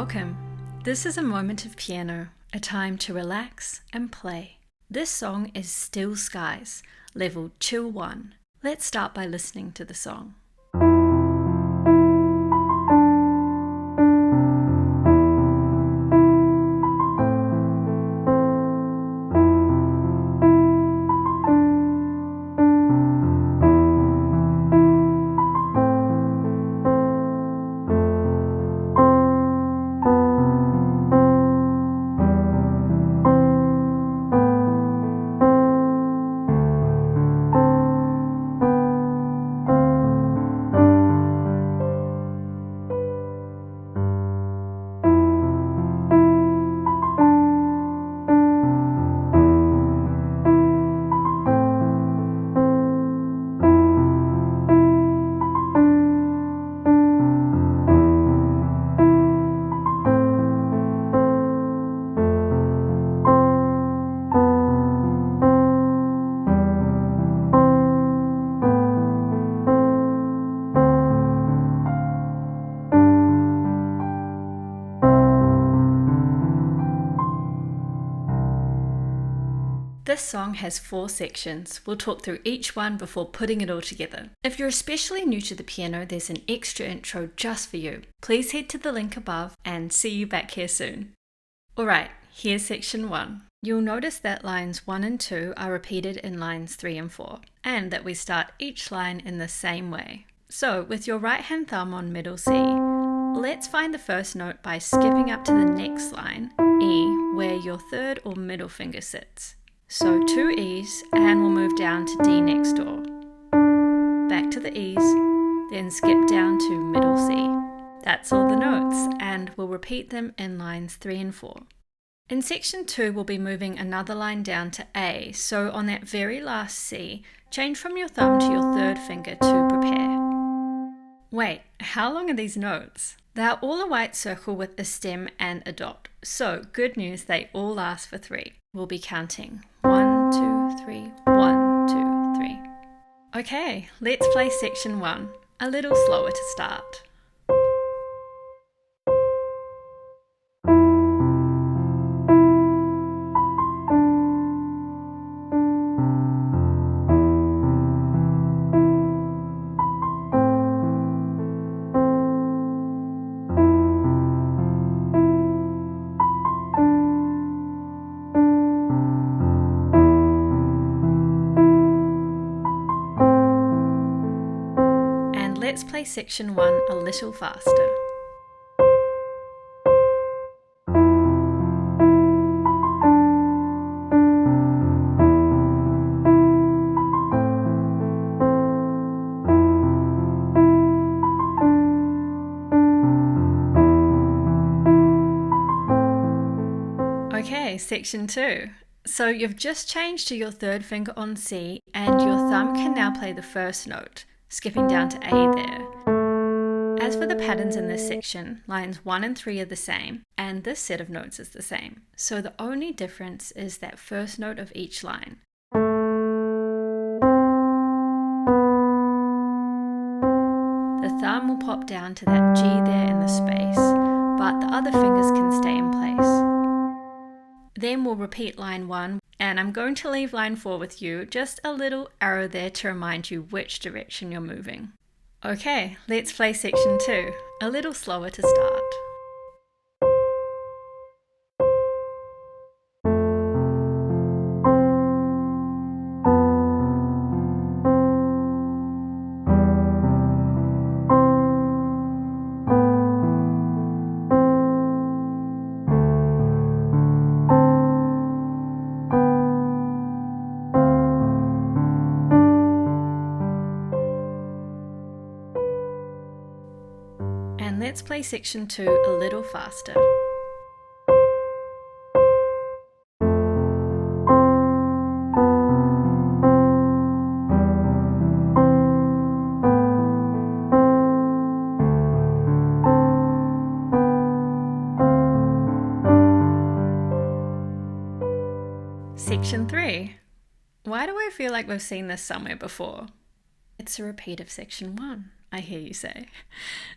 Welcome. This is a moment of piano, a time to relax and play. This song is Still Skies, level Chill 1. Let's start by listening to the song. This song has 4 sections. We'll talk through each one before putting it all together. If you're especially new to the piano, there's an extra intro just for you. Please head to the link above and see you back here soon. Alright, here's section 1. You'll notice that lines 1 and 2 are repeated in lines 3 and 4, and that we start each line in the same way. So, with your right hand thumb on middle C, let's find the first note by skipping up to the next line, E, where your third or middle finger sits. So 2 E's, and we'll move down to D next door. Back to the E's, then skip down to middle C. That's all the notes, and we'll repeat them in lines 3 and 4. In section 2, we'll be moving another line down to A, so on that very last C, change from your thumb to your third finger to prepare. Wait, how long are these notes? They're all a white circle with a stem and a dot, so good news, they all last for 3. We'll be counting 1, 2, 3, 1, 2, 3. Okay, let's play section 1, a little slower to start. Let's play section 1 a little faster. Okay, section 2. So you've just changed to your third finger on C, and your thumb can now play the first note, skipping down to A there. As for the patterns in this section, lines 1 and 3 are the same, and this set of notes is the same. So the only difference is that first note of each line. The thumb will pop down to that G there in the space, but the other fingers can stay in place. Then we'll repeat line 1, and I'm going to leave line 4 with you, just a little arrow there to remind you which direction you're moving. Okay, let's play section 2, a little slower to start. And let's play section 2 a little faster. Section 3. Why do I feel like we've seen this somewhere before? It's a repeat of section 1. I hear you say.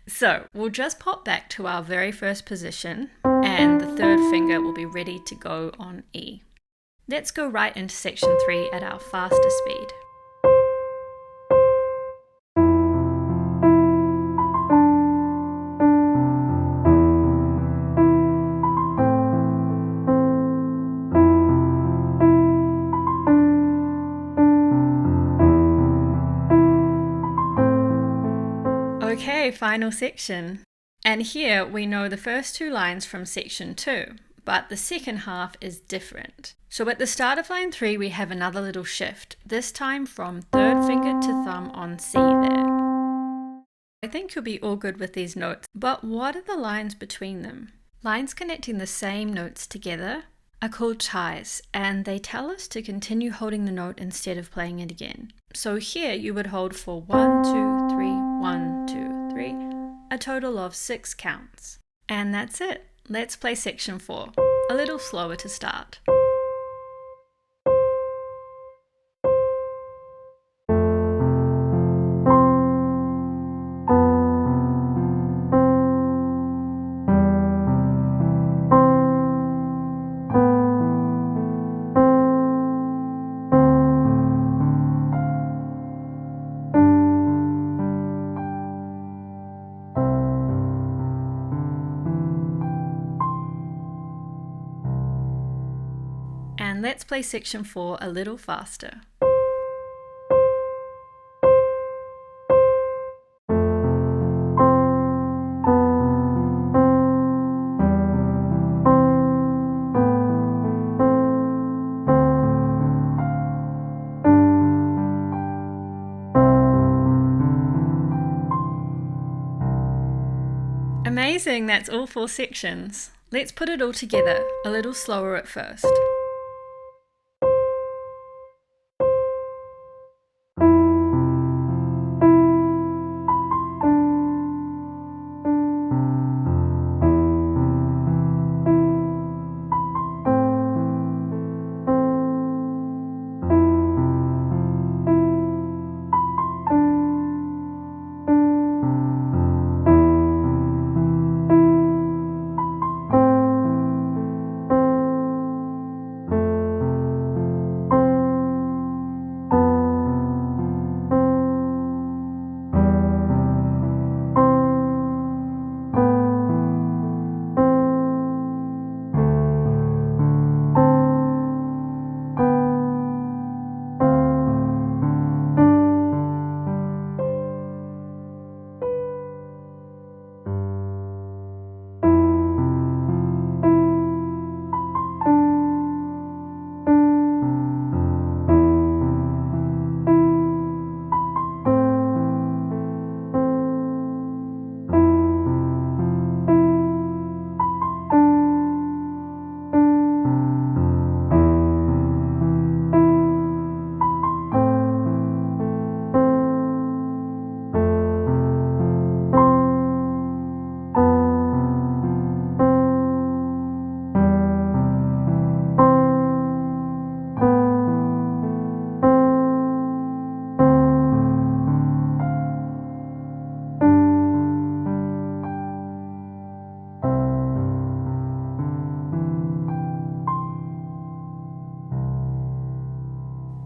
So we'll just pop back to our very first position and the third finger will be ready to go on E. Let's go right into section 3 at our faster speed. Okay, final section. And here we know the first 2 lines from section 2, but the second half is different. So at the start of line 3 we have another little shift, this time from third finger to thumb on C there. I think you'll be all good with these notes, but what are the lines between them? Lines connecting the same notes together are called ties, and they tell us to continue holding the note instead of playing it again. So here you would hold for 1, 2, 3, 1, 2, 3, a total of 6 counts. And that's it. Let's play section 4, a little slower to start. And let's play section 4 a little faster. Amazing, that's all 4 sections. Let's put it all together, a little slower at first.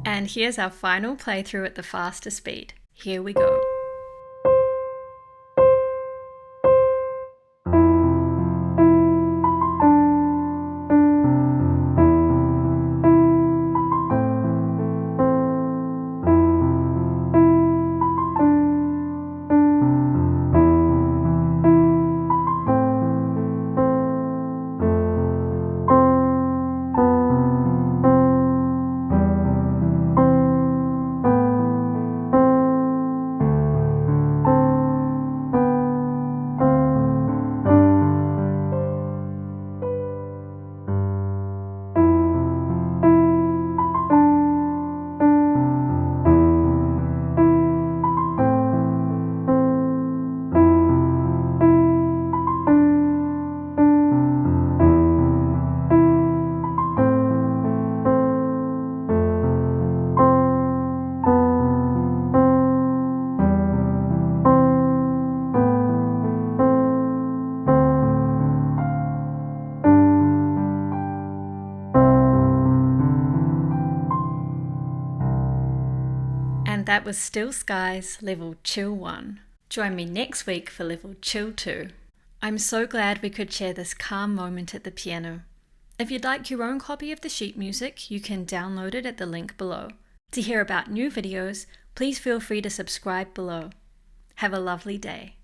And here's our final playthrough at the faster speed. Here we go. And that was Still Skies Level Chill 1. Join me next week for Level Chill 2. I'm so glad we could share this calm moment at the piano. If you'd like your own copy of the sheet music, you can download it at the link below. To hear about new videos, please feel free to subscribe below. Have a lovely day.